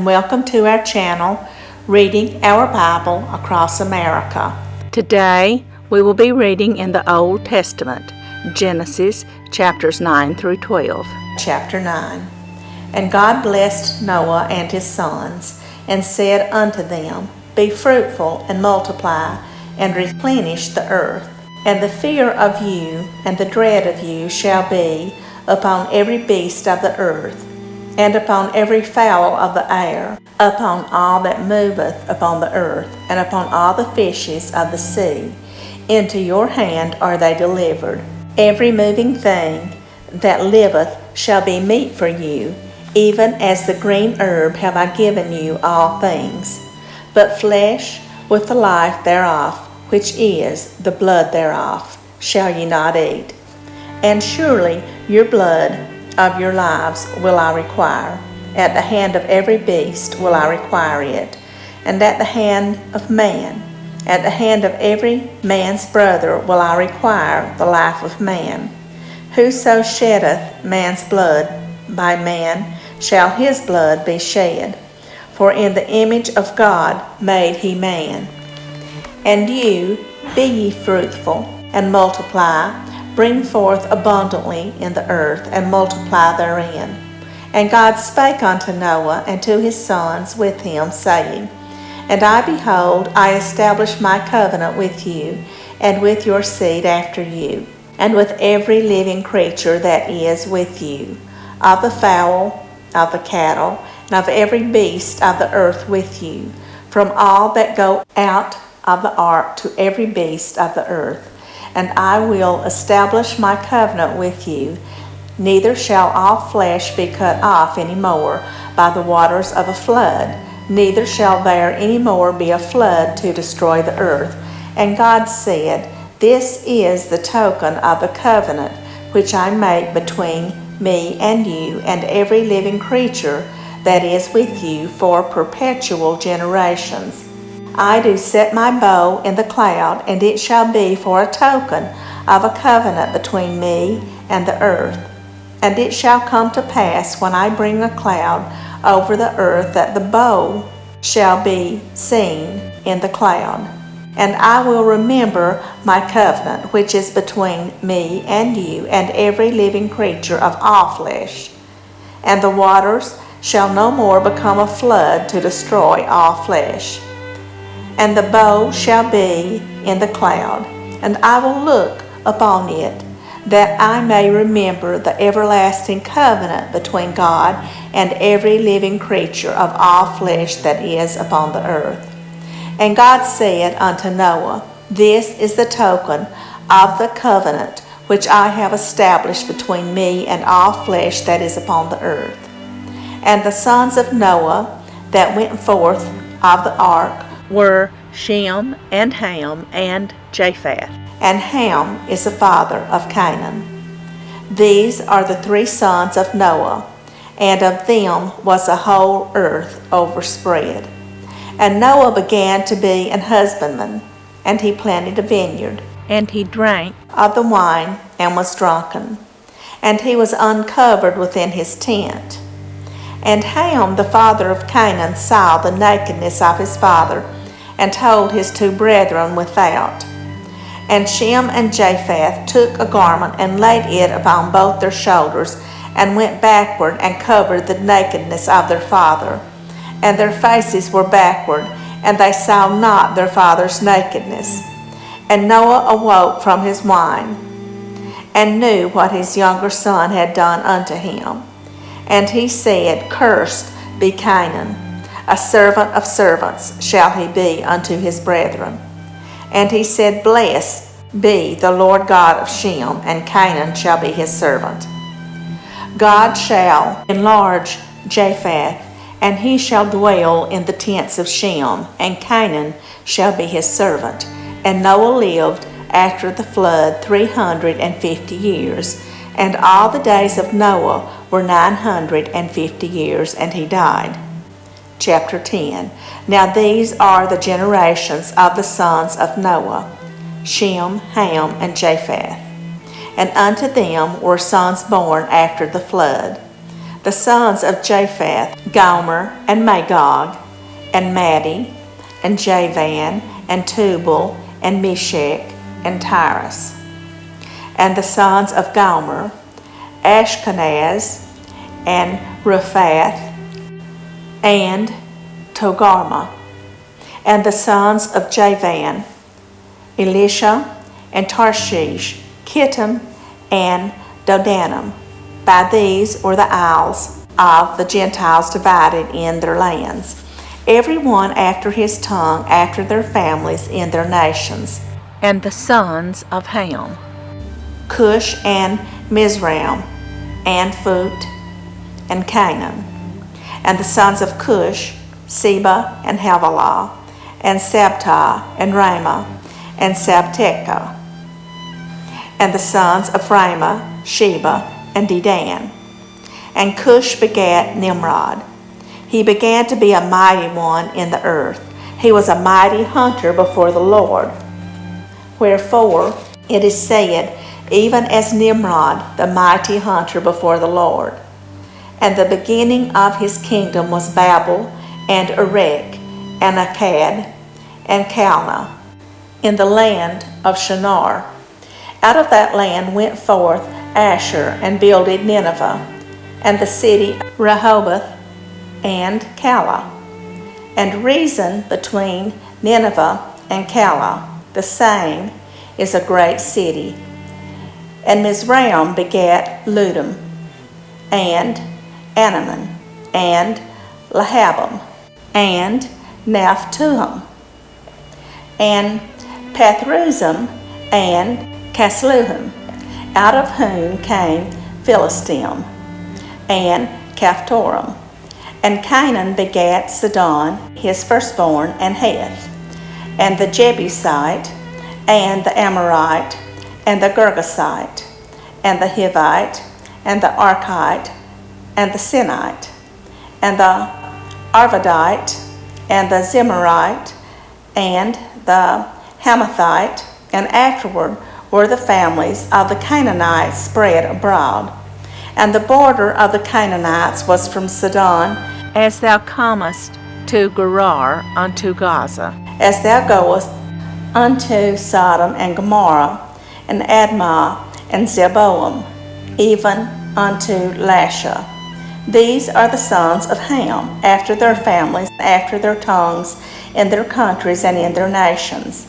Welcome to our channel, Reading Our Bible Across America. Today, we will be reading in the Old Testament, Genesis chapters 9 through 12. Chapter 9. And God blessed Noah and his sons, and said unto them, Be fruitful, and multiply, and replenish the earth. And the fear of you and the dread of you shall be upon every beast of the earth, and upon every fowl of the air, upon all that moveth upon the earth, and upon all the fishes of the sea. Into your hand are they delivered. Every moving thing that liveth shall be meat for you, even as the green herb have I given you all things. But flesh with the life thereof, which is the blood thereof, shall ye not eat. And surely your blood of your lives will I require. At the hand of every beast will I require it, and at the hand of man, at the hand of every man's brother will I require the life of man. Whoso sheddeth man's blood, by man shall his blood be shed. For in the image of God made he man. And you, be ye fruitful, and multiply, bring forth abundantly in the earth, and multiply therein. And God spake unto Noah and to his sons with him, saying, And behold, I establish my covenant with you, and with your seed after you, and with every living creature that is with you, of the fowl, of the cattle, and of every beast of the earth with you, from all that go out of the ark to every beast of the earth. And I will establish my covenant with you, neither shall all flesh be cut off any more by the waters of a flood, neither shall there any more be a flood to destroy the earth. And God said, This is the token of the covenant which I make between me and you and every living creature that is with you for perpetual generations. I do set my bow in the cloud, and it shall be for a token of a covenant between me and the earth. And it shall come to pass, when I bring a cloud over the earth, that the bow shall be seen in the cloud. And I will remember my covenant, which is between me and you and every living creature of all flesh. And the waters shall no more become a flood to destroy all flesh. And the bow shall be in the cloud, and I will look upon it, that I may remember the everlasting covenant between God and every living creature of all flesh that is upon the earth. And God said unto Noah, This is the token of the covenant which I have established between me and all flesh that is upon the earth. And the sons of Noah that went forth of the ark were Shem and Ham and Japheth. And Ham is the father of Canaan. These are the three sons of Noah, and of them was the whole earth overspread. And Noah began to be an husbandman, and he planted a vineyard, and he drank of the wine and was drunken, and he was uncovered within his tent. And Ham, the father of Canaan, saw the nakedness of his father, and told his two brethren without. And Shem and Japheth took a garment and laid it upon both their shoulders, and went backward and covered the nakedness of their father. And their faces were backward, and they saw not their father's nakedness. And Noah awoke from his wine, and knew what his younger son had done unto him. And he said, Cursed be Canaan, a servant of servants shall he be unto his brethren. And he said, Blessed be the Lord God of Shem, and Canaan shall be his servant. God shall enlarge Japheth, and he shall dwell in the tents of Shem, and Canaan shall be his servant. And Noah lived after the flood 350 years, and all the days of Noah were 950 years, and he died. Chapter 10. Now these are the generations of the sons of Noah, Shem, Ham, and Japheth. And unto them were sons born after the flood. The sons of Japheth, Gomer, and Magog, and Madai, and Javan, and Tubal, and Meshech, and Tyrus. And the sons of Gomer, Ashkenaz, and Riphath, and Togarmah. And the sons of Javan, Elisha, and Tarshish, Kittim, and Dodanim. By these were the isles of the Gentiles divided in their lands, every one after his tongue, after their families, in their nations. And the sons of Ham, Cush, and Mizraim, and Phut, and Canaan. And the sons of Cush, Seba, and Havilah, and Sabta, and Ramah, and Sabteca. And the sons of Ramah, Sheba, and Dedan. And Cush begat Nimrod. He began to be a mighty one in the earth. He was a mighty hunter before the Lord. Wherefore it is said, even as Nimrod, the mighty hunter before the Lord. And the beginning of his kingdom was Babel, and Erech, and Akkad, and Calneh, in the land of Shinar. Out of that land went forth Asher, and builded Nineveh, and the city Rehoboth, and Calah. And Rezin between Nineveh and Calah, the same is a great city. And Mizraim begat Ludum, and Anaman, and Lahabam, and Naphtuhim, and Pathruzim, and Casluhim, out of whom came Philistim, and Caphtorim. And Canaan begat Sidon, his firstborn, and Heth, and the Jebusite, and the Amorite, and the Girgasite, and the Hivite, and the Archite, and the Sinite, and the Arvadite, and the Zemarite, and the Hamathite, and afterward were the families of the Canaanites spread abroad. And the border of the Canaanites was from Sidon, as thou comest to Gerar unto Gaza, as thou goest unto Sodom and Gomorrah, and Admah, and Zeboim, even unto Lasha. These are the sons of Ham, after their families, after their tongues, in their countries, and in their nations.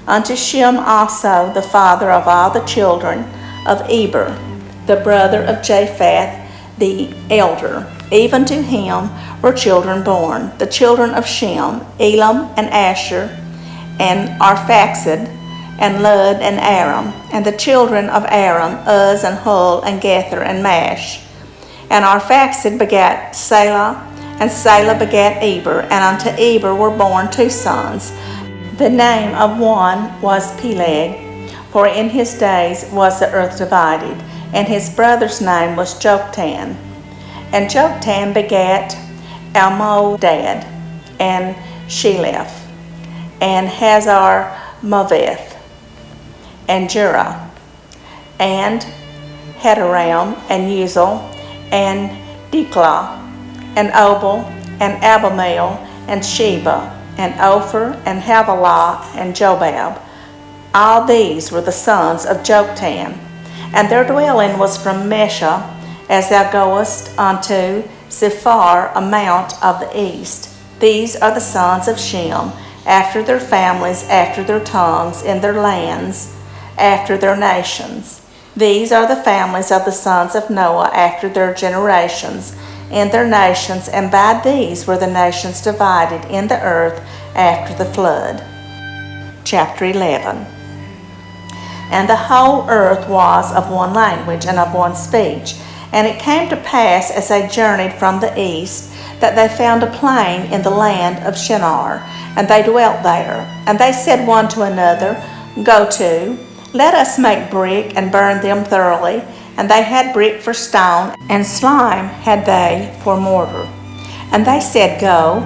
Unto Shem also, the father of all the children of Eber, the brother of Japheth, the elder. Even to him were children born, the children of Shem, Elam, and Asher, and Arphaxad, and Lud, and Aram. And the children of Aram, Uz, and Hul, and Gether, and Mash. And Arphaxad begat Salah, and Salah begat Eber, and unto Eber were born two sons. The name of one was Peleg, for in his days was the earth divided, and his brother's name was Joktan. And Joktan begat Almodad, and Sheleph, and Hazar Moveth, and Jurah, and Hadaram, and Uzal, and Diklah, and Obal, and Abimael, and Sheba, and Ophir, and Havilah, and Jobab. All these were the sons of Joktan. And their dwelling was from Mesha, as thou goest unto Sephar, a mount of the east. These are the sons of Shem, after their families, after their tongues, in their lands, after their nations. These are the families of the sons of Noah, after their generations, in their nations, and by these were the nations divided in the earth after the flood. Chapter 11. And the whole earth was of one language and of one speech. And it came to pass, as they journeyed from the east, that they found a plain in the land of Shinar, and they dwelt there. And they said one to another, Go to, let us make brick, and burn them thoroughly. And they had brick for stone, and slime had they for mortar. And they said, Go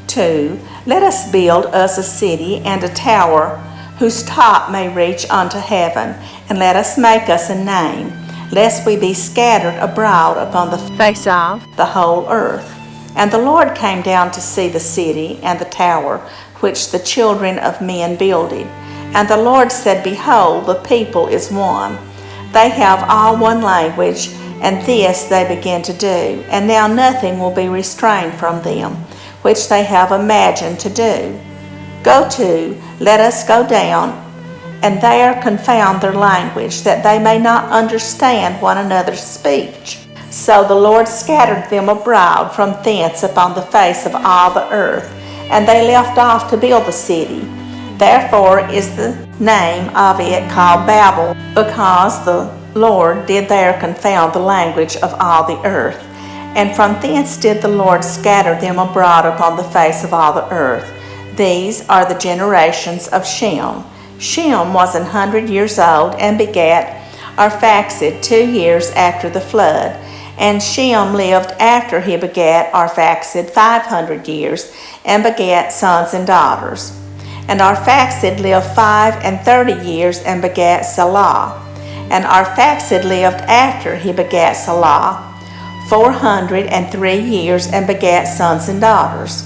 to, let us build us a city and a tower, whose top may reach unto heaven, and let us make us a name, lest we be scattered abroad upon the face of the whole earth. And the Lord came down to see the city and the tower which the children of men builded. And the Lord said, Behold, the people is one. They have all one language, and this they begin to do. And now nothing will be restrained from them, which they have imagined to do. Go to, let us go down, and there confound their language, that they may not understand one another's speech. So the Lord scattered them abroad from thence upon the face of all the earth, and they left off to build the city. Therefore is the name of it called Babel, because the Lord did there confound the language of all the earth. And from thence did the Lord scatter them abroad upon the face of all the earth. These are the generations of Shem. Shem was 100 years old, and begat Arphaxad 2 years after the flood. And Shem lived after he begat Arphaxad 500 years, and begat sons and daughters. And Arphaxad lived 35 years, and begat Salah. And Arphaxad lived after he begat Salah 403 years, and begat sons and daughters.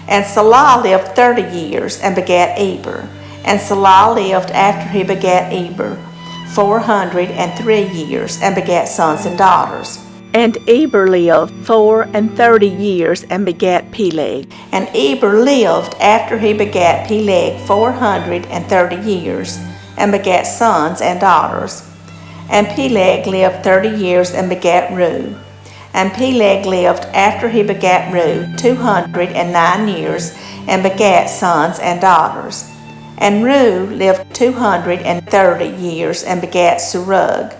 And Salah lived 30 years, and begat Eber. And Salah lived after he begat Eber 403 years, and begat sons and daughters. And Eber lived 34 years, and begat Peleg. And Eber lived after he begat Peleg 430 years, and begat sons and daughters. And Peleg lived 30 years, and begat Reu. And Peleg lived after he begat Reu 209 years, and begat sons and daughters. And Reu lived 230 years, and begat Serug.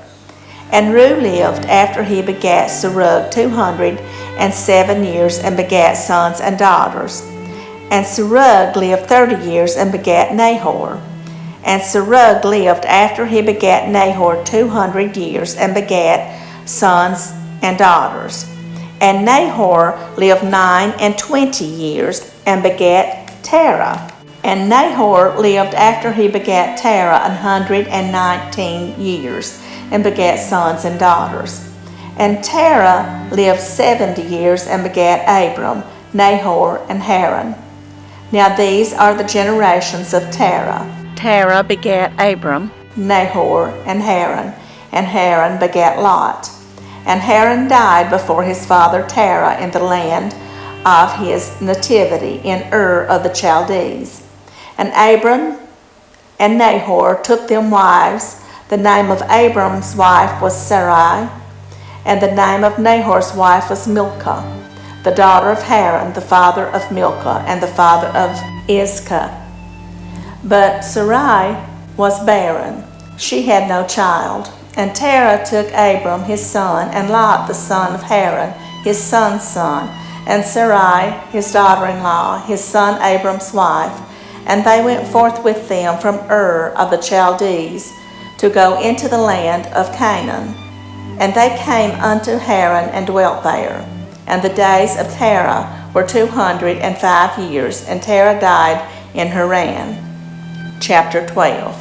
And Reu lived after he begat Serug 207 years, and begat sons and daughters. And Serug lived 30 years, and begat Nahor. And Serug lived after he begat Nahor 200 years, and begat sons and daughters. And Nahor lived 29 years, and begat Terah. And Nahor lived after he begat Terah 119 years, and begat sons and daughters. And Terah lived 70 years, and begat Abram, Nahor, and Haran. Now these are the generations of Terah. Terah begat Abram, Nahor, and Haran begat Lot. And Haran died before his father Terah in the land of his nativity in Ur of the Chaldees. And Abram and Nahor took them wives. The name of Abram's wife was Sarai, and the name of Nahor's wife was Milcah, the daughter of Haran, the father of Milcah, and the father of Iscah. But Sarai was barren. She had no child. And Terah took Abram his son, and Lot the son of Haran, his son's son, and Sarai his daughter-in-law, his son Abram's wife. And they went forth with them from Ur of the Chaldees to go into the land of Canaan. And they came unto Haran and dwelt there. And the days of Terah were 205 years, and Terah died in Haran. Chapter 12.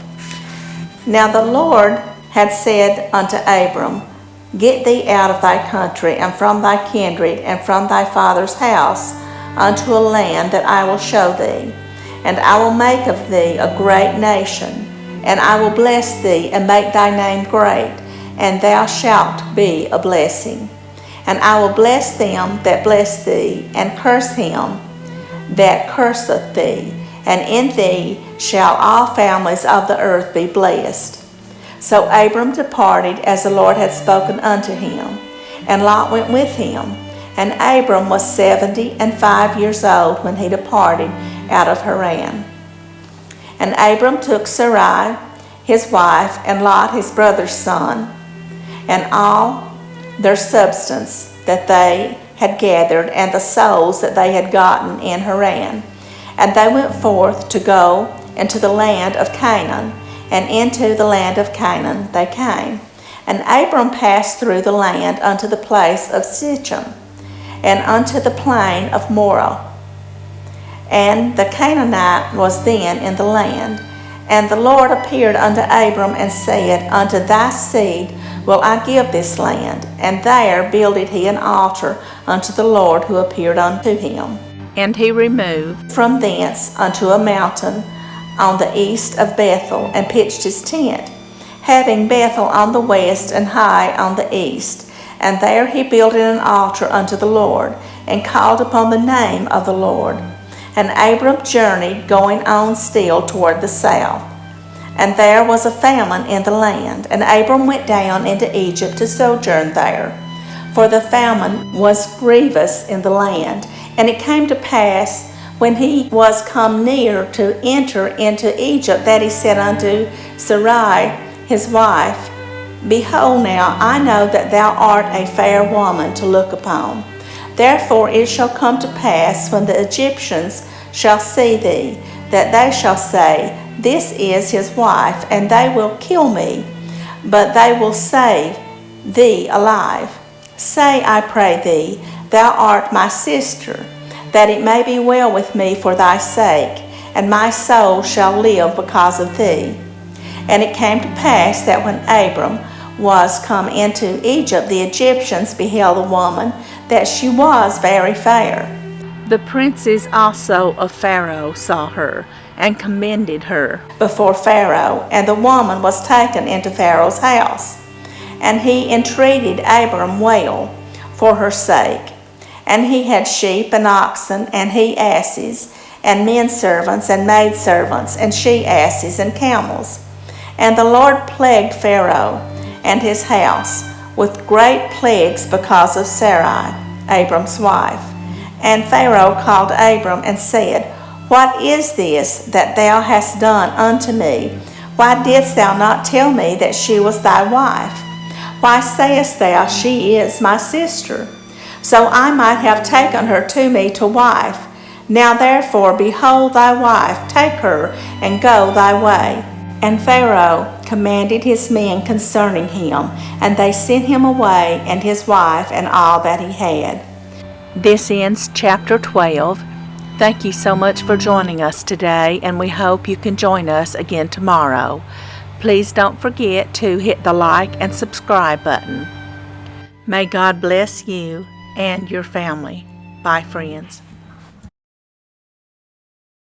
Now the Lord had said unto Abram, Get thee out of thy country, and from thy kindred, and from thy father's house, unto a land that I will show thee. And I will make of thee a great nation, and I will bless thee, and make thy name great, and thou shalt be a blessing. And I will bless them that bless thee, and curse him that curseth thee, and in thee shall all families of the earth be blessed. So Abram departed as the Lord had spoken unto him, and Lot went with him. And Abram was 75 years old when he departed out of Haran. And Abram took Sarai his wife, and Lot his brother's son, and all their substance that they had gathered, and the souls that they had gotten in Haran. And they went forth to go into the land of Canaan, and into the land of Canaan they came. And Abram passed through the land unto the place of Sichem, and unto the plain of Moreh. And the Canaanite was then in the land. And the Lord appeared unto Abram and said, Unto thy seed will I give this land. And there builded he an altar unto the Lord who appeared unto him. And he removed from thence unto a mountain on the east of Bethel, and pitched his tent, having Bethel on the west and Hai on the east. And there he builded an altar unto the Lord, and called upon the name of the Lord. And Abram journeyed, going on still toward the south. And there was a famine in the land, and Abram went down into Egypt to sojourn there. For the famine was grievous in the land. And it came to pass, when he was come near to enter into Egypt, that he said unto Sarai his wife, Behold now, I know that thou art a fair woman to look upon. Therefore it shall come to pass, when the Egyptians shall see thee, that they shall say, This is his wife, and they will kill me, but they will save thee alive. Say, I pray thee, Thou art my sister, that it may be well with me for thy sake, and my soul shall live because of thee. And it came to pass that when Abram was come into Egypt, the Egyptians beheld the woman, that she was very fair. The princes also of Pharaoh saw her, and commended her before Pharaoh. And the woman was taken into Pharaoh's house. And he entreated Abram well for her sake. And he had sheep and oxen, and he asses, and men servants and maid servants, and she asses and camels. And the Lord plagued Pharaoh and his house with great plagues because of Sarai, Abram's wife. And Pharaoh called Abram and said, What is this that thou hast done unto me? Why didst thou not tell me that she was thy wife? Why sayest thou, She is my sister? So I might have taken her to me to wife. Now therefore, behold thy wife, take her, and go thy way. And Pharaoh commanded his men concerning him, and they sent him away, and his wife, and all that he had. This ends chapter 12. Thank you so much for joining us today, and we hope you can join us again tomorrow. Please don't forget to hit the like and subscribe button. May God bless you and your family. Bye, friends.